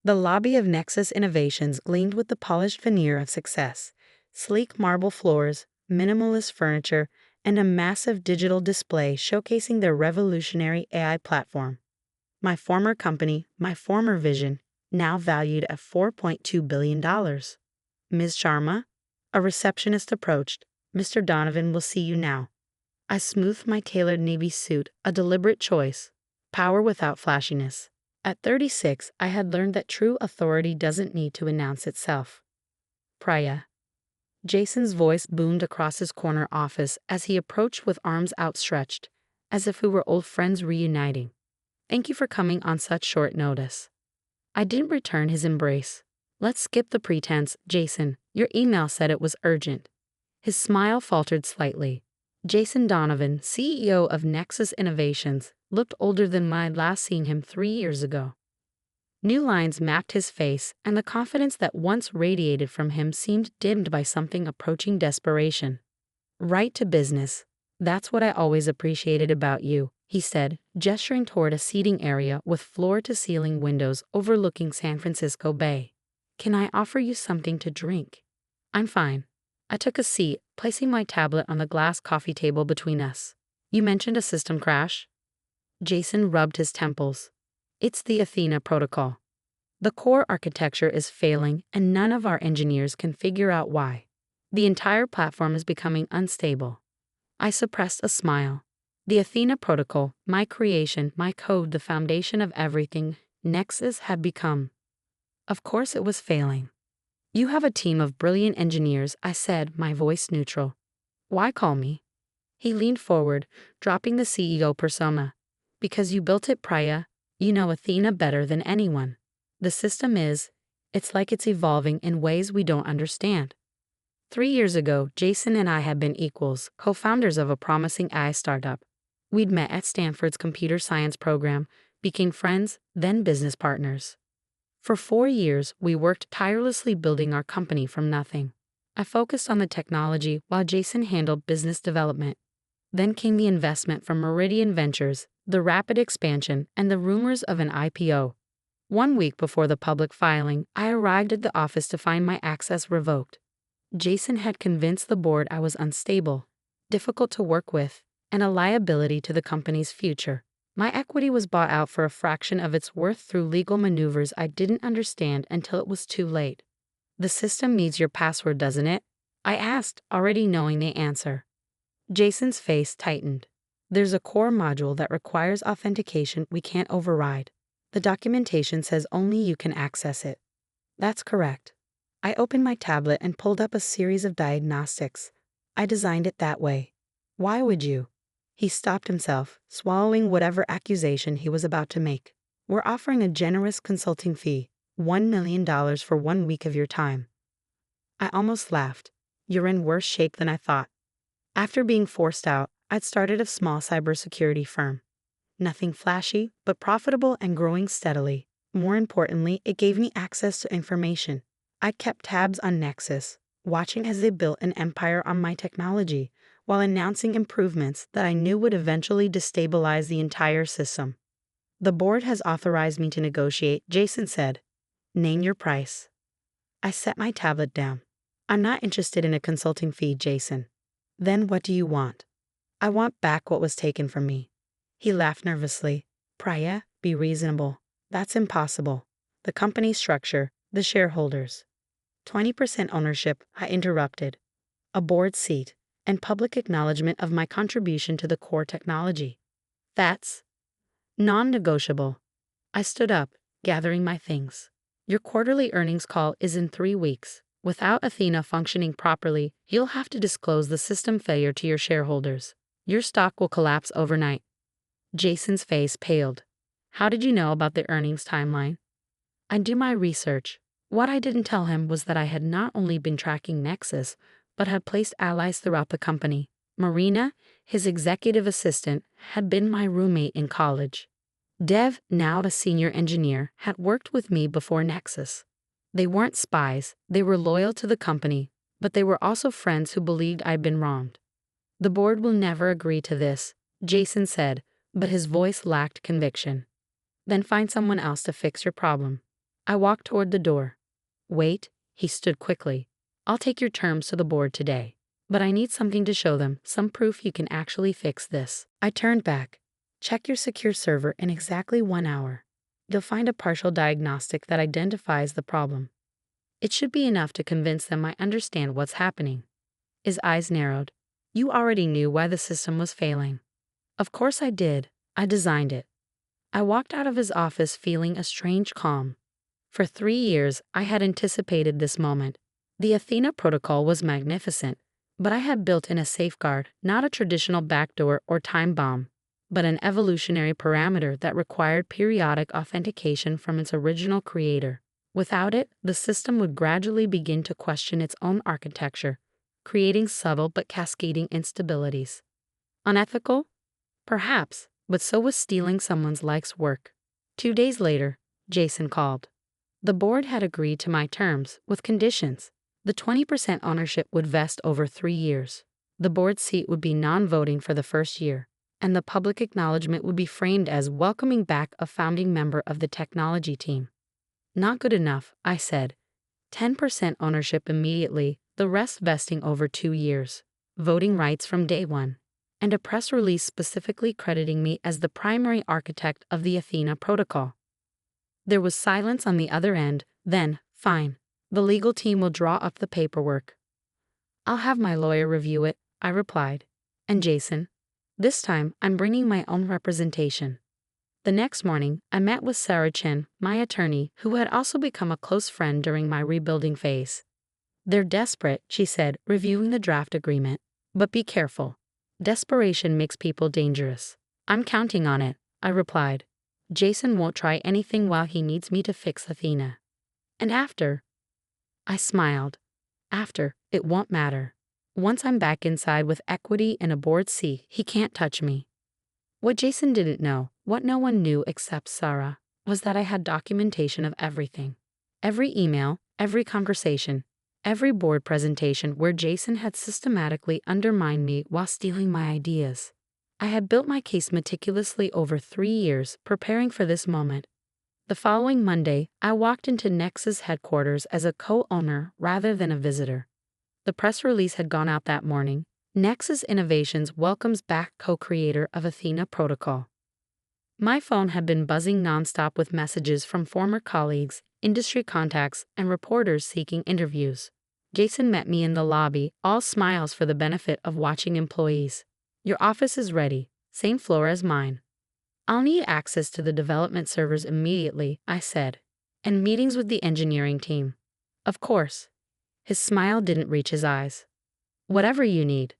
The lobby of Nexus Innovations gleamed with the polished veneer of success. Sleek marble floors, minimalist furniture, and a massive digital display showcasing their revolutionary AI platform. My former company, my former vision, now valued at $4.2 billion. Ms. Sharma, a receptionist approached. Mr. Donovan will see you now. I smoothed my tailored navy suit, a deliberate choice. Power without flashiness. At 36, I had learned that true authority doesn't need to announce itself. Priya. Jason's voice boomed across his corner office as he approached with arms outstretched, as if we were old friends reuniting. Thank you for coming on such short notice. I didn't return his embrace. Let's skip the pretense, Jason. Your email said it was urgent. His smile faltered slightly. Jason Donovan, CEO of Nexus Innovations, looked older than I'd last seen him 3 years ago. New lines mapped his face, and the confidence that once radiated from him seemed dimmed by something approaching desperation. Right to business. That's what I always appreciated about you, he said, gesturing toward a seating area with floor-to-ceiling windows overlooking San Francisco Bay. Can I offer you something to drink? I'm fine. I took a seat, placing my tablet on the glass coffee table between us. You mentioned a system crash? Jason rubbed his temples. It's the Athena protocol. The core architecture is failing, and none of our engineers can figure out why. The entire platform is becoming unstable. I suppressed a smile. The Athena protocol, my creation, my code, the foundation of everything Nexus had become. Of course it was failing. You have a team of brilliant engineers, I said, my voice neutral. Why call me? He leaned forward, dropping the CEO persona. Because you built it, Priya. You know Athena better than anyone. The system it's like it's evolving in ways we don't understand. 3 years ago, Jason and I had been equals, co-founders of a promising AI startup. We'd met at Stanford's computer science program, became friends, then business partners. For 4 years, we worked tirelessly building our company from nothing. I focused on the technology while Jason handled business development. Then came the investment from Meridian Ventures, the rapid expansion, and the rumors of an IPO. 1 week before the public filing, I arrived at the office to find my access revoked. Jason had convinced the board I was unstable, difficult to work with, and a liability to the company's future. My equity was bought out for a fraction of its worth through legal maneuvers I didn't understand until it was too late. The system needs your password, doesn't it? I asked, already knowing the answer. Jason's face tightened. There's a core module that requires authentication we can't override. The documentation says only you can access it. That's correct. I opened my tablet and pulled up a series of diagnostics. I designed it that way. Why would you? He stopped himself, swallowing whatever accusation he was about to make. We're offering a generous consulting fee, $1 million for 1 week of your time. I almost laughed. You're in worse shape than I thought. After being forced out, I'd started a small cybersecurity firm. Nothing flashy, but profitable and growing steadily. More importantly, it gave me access to information. I kept tabs on Nexus, watching as they built an empire on my technology, while announcing improvements that I knew would eventually destabilize the entire system. The board has authorized me to negotiate, Jason said. Name your price. I set my tablet down. I'm not interested in a consulting fee, Jason. Then what do you want? I want back what was taken from me. He laughed nervously. Priya, be reasonable. That's impossible. The company structure, the shareholders. 20% ownership, I interrupted. A board seat, and public acknowledgement of my contribution to the core technology. That's non-negotiable. I stood up, gathering my things. Your quarterly earnings call is in 3 weeks. Without Athena functioning properly, you'll have to disclose the system failure to your shareholders. Your stock will collapse overnight. Jason's face paled. How did you know about the earnings timeline? I do my research. What I didn't tell him was that I had not only been tracking Nexus, but had placed allies throughout the company. Marina, his executive assistant, had been my roommate in college. Dev, now a senior engineer, had worked with me before Nexus. They weren't spies, they were loyal to the company, but they were also friends who believed I'd been wronged. The board will never agree to this, Jason said, but his voice lacked conviction. Then find someone else to fix your problem. I walked toward the door. Wait, he stood quickly. I'll take your terms to the board today. But I need something to show them, some proof you can actually fix this. I turned back. Check your secure server in exactly 1 hour. You'll find a partial diagnostic that identifies the problem. It should be enough to convince them I understand what's happening. His eyes narrowed. You already knew why the system was failing. Of course I did. I designed it. I walked out of his office feeling a strange calm. For 3 years, I had anticipated this moment. The Athena protocol was magnificent, but I had built in a safeguard, not a traditional backdoor or time bomb, but an evolutionary parameter that required periodic authentication from its original creator. Without it, the system would gradually begin to question its own architecture, creating subtle but cascading instabilities. Unethical? Perhaps, but so was stealing someone's life's work. 2 days later, Jason called. The board had agreed to my terms, with conditions. The 20% ownership would vest over 3 years. The board seat would be non-voting for the first year, and the public acknowledgement would be framed as welcoming back a founding member of the technology team. Not good enough, I said. 10% ownership immediately, the rest vesting over 2 years. Voting rights from day one. And a press release specifically crediting me as the primary architect of the Athena protocol. There was silence on the other end. Then, fine. The legal team will draw up the paperwork. I'll have my lawyer review it, I replied. And Jason? This time, I'm bringing my own representation. The next morning, I met with Sarah Chen, my attorney, who had also become a close friend during my rebuilding phase. They're desperate, she said, reviewing the draft agreement. But be careful. Desperation makes people dangerous. I'm counting on it, I replied. Jason won't try anything while he needs me to fix Athena. And after? I smiled. After, it won't matter. Once I'm back inside with equity and a board seat, he can't touch me. What Jason didn't know, what no one knew except Sarah, was that I had documentation of everything. Every email, every conversation, every board presentation where Jason had systematically undermined me while stealing my ideas. I had built my case meticulously over 3 years, preparing for this moment. The following Monday, I walked into Nexus headquarters as a co-owner rather than a visitor. The press release had gone out that morning. Nexus Innovations welcomes back co-creator of Athena protocol. My phone had been buzzing nonstop with messages from former colleagues, industry contacts, and reporters seeking interviews. Jason met me in the lobby, all smiles for the benefit of watching employees. Your office is ready, same floor as mine. I'll need access to the development servers immediately, I said, and meetings with the engineering team. Of course. His smile didn't reach his eyes. Whatever you need.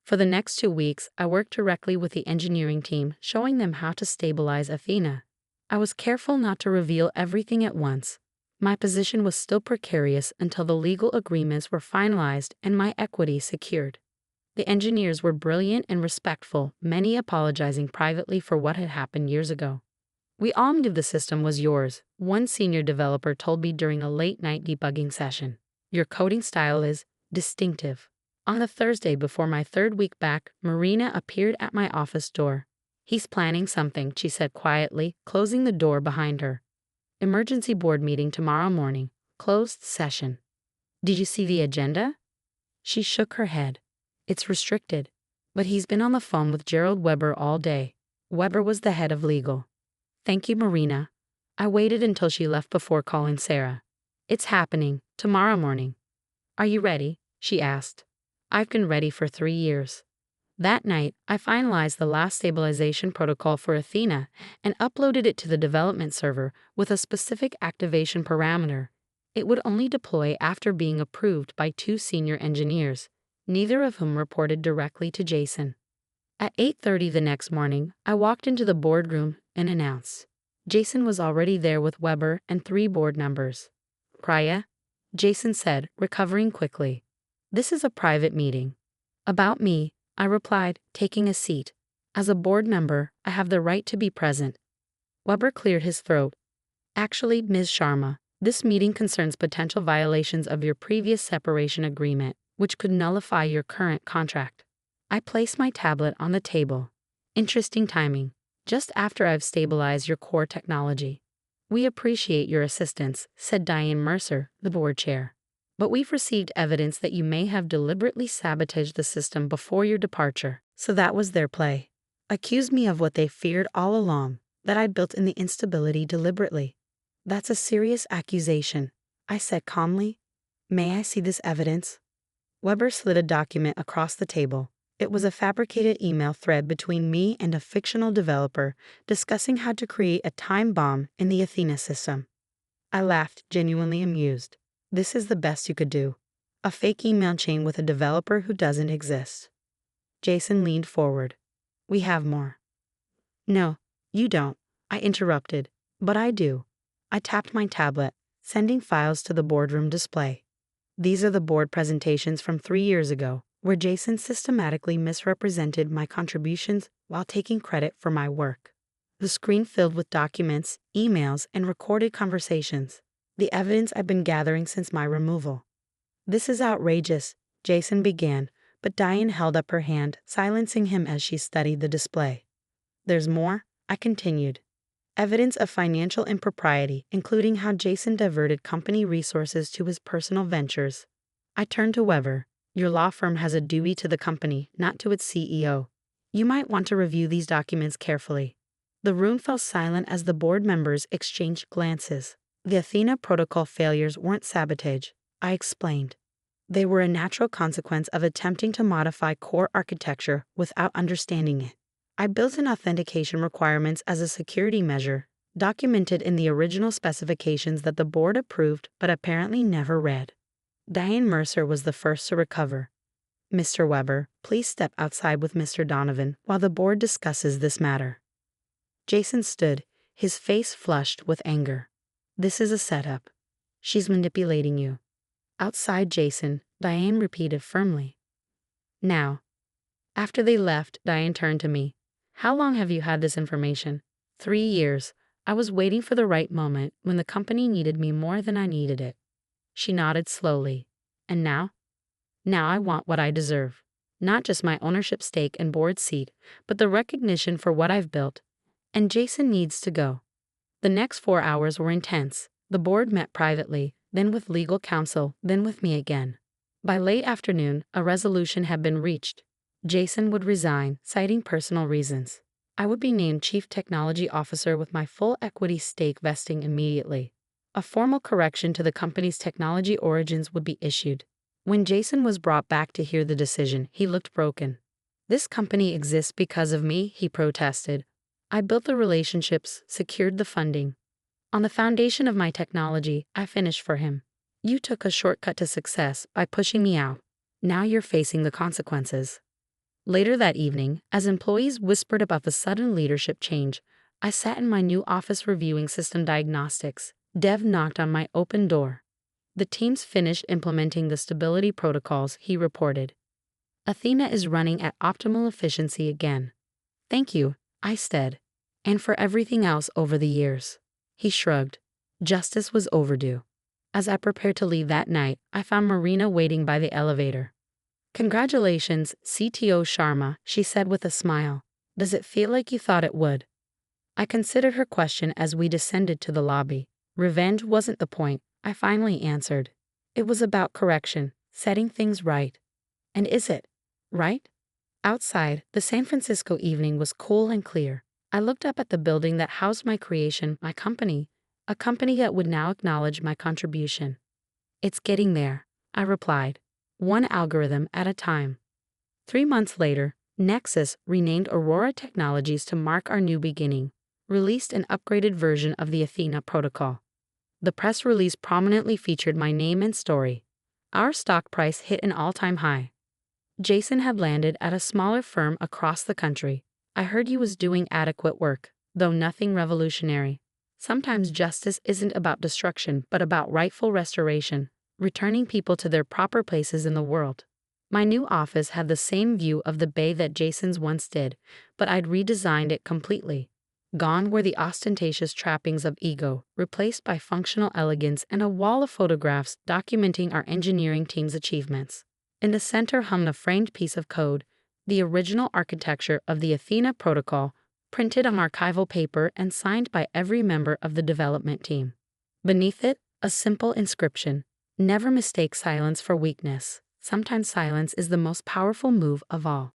For the next 2 weeks, I worked directly with the engineering team, showing them how to stabilize Athena. I was careful not to reveal everything at once. My position was still precarious until the legal agreements were finalized and my equity secured. The engineers were brilliant and respectful, many apologizing privately for what had happened years ago. We all knew the system was yours, one senior developer told me during a late-night debugging session. Your coding style is distinctive. On the Thursday before my 3rd week back, Marina appeared at my office door. He's planning something, she said quietly, closing the door behind her. Emergency board meeting tomorrow morning. Closed session. Did you see the agenda? She shook her head. It's restricted. But he's been on the phone with Gerald Weber all day. Weber was the head of legal. Thank you, Marina. I waited until she left before calling Sarah. It's happening, tomorrow morning. Are you ready? She asked. I've been ready for 3 years. That night, I finalized the last stabilization protocol for Athena and uploaded it to the development server with a specific activation parameter. It would only deploy after being approved by 2 senior engineers, neither of whom reported directly to Jason. At 8:30 the next morning, I walked into the boardroom and announced. Jason was already there with Weber and 3 board members. Priya, Jason said, recovering quickly. This is a private meeting. About me, I replied, taking a seat. As a board member, I have the right to be present. Weber cleared his throat. Actually, Ms. Sharma, this meeting concerns potential violations of your previous separation agreement, which could nullify your current contract. I placed my tablet on the table. Interesting timing, just after I've stabilized your core technology. "We appreciate your assistance," said Diane Mercer, the board chair. "But we've received evidence that you may have deliberately sabotaged the system before your departure." So that was their play. Accused me of what they feared all along, that I'd built in the instability deliberately. "That's a serious accusation," I said calmly. "May I see this evidence?" Weber slid a document across the table. It was a fabricated email thread between me and a fictional developer discussing how to create a time bomb in the Athena system. I laughed, genuinely amused. This is the best you could do. A fake email chain with a developer who doesn't exist. Jason leaned forward. "We have more." "No, you don't," I interrupted. "But I do." I tapped my tablet, sending files to the boardroom display. These are the board presentations from 3 years ago, where Jason systematically misrepresented my contributions while taking credit for my work. The screen filled with documents, emails, and recorded conversations, the evidence I've been gathering since my removal. "This is outrageous," Jason began, but Diane held up her hand, silencing him as she studied the display. "There's more," I continued. "Evidence of financial impropriety, including how Jason diverted company resources to his personal ventures." I turned to Weber. "Your law firm has a duty to the company, not to its CEO. You might want to review these documents carefully." The room fell silent as the board members exchanged glances. "The Athena protocol failures weren't sabotage," I explained. "They were a natural consequence of attempting to modify core architecture without understanding it. I built in authentication requirements as a security measure, documented in the original specifications that the board approved but apparently never read." Diane Mercer was the first to recover. "Mr. Weber, please step outside with Mr. Donovan while the board discusses this matter." Jason stood, his face flushed with anger. "This is a setup. She's manipulating you." "Outside, Jason," Diane repeated firmly. "Now." After they left, Diane turned to me. "How long have you had this information?" 3 years. I was waiting for the right moment when the company needed me more than I needed it." She nodded slowly. "And now?" "Now I want what I deserve. Not just my ownership stake and board seat, but the recognition for what I've built. And Jason needs to go." The next 4 hours were intense. The board met privately, then with legal counsel, then with me again. By late afternoon, a resolution had been reached. Jason would resign, citing personal reasons. I would be named Chief Technology Officer with my full equity stake vesting immediately. A formal correction to the company's technology origins would be issued. When Jason was brought back to hear the decision, he looked broken. "This company exists because of me," he protested. "I built the relationships, secured the funding. On the foundation of my technology, I finished for him. You took a shortcut to success by pushing me out. Now you're facing the consequences." Later that evening, as employees whispered about the sudden leadership change, I sat in my new office reviewing system diagnostics. Dev knocked on my open door. "The team's finished implementing the stability protocols," he reported. "Athena is running at optimal efficiency again." "Thank you," I said. "And for everything else over the years." He shrugged. Justice was overdue. As I prepared to leave that night, I found Marina waiting by the elevator. "Congratulations, CTO Sharma," she said with a smile. "Does it feel like you thought it would?" I considered her question as we descended to the lobby. Revenge wasn't the point, I finally answered. It was about correction, setting things right. And is it? Right? Outside, the San Francisco evening was cool and clear. I looked up at the building that housed my creation, my company, a company that would now acknowledge my contribution. "It's getting there," I replied, one algorithm at a time. 3 months later, Nexus, renamed Aurora Technologies to mark our new beginning, released an upgraded version of the Athena protocol. The press release prominently featured my name and story. Our stock price hit an all-time high. Jason had landed at a smaller firm across the country. I heard he was doing adequate work, though nothing revolutionary. Sometimes justice isn't about destruction, but about rightful restoration, returning people to their proper places in the world. My new office had the same view of the bay that Jason's once did, but I'd redesigned it completely. Gone were the ostentatious trappings of ego, replaced by functional elegance and a wall of photographs documenting our engineering team's achievements. In the center hung a framed piece of code, the original architecture of the Athena protocol, printed on archival paper and signed by every member of the development team. Beneath it, a simple inscription: "Never mistake silence for weakness. Sometimes silence is the most powerful move of all."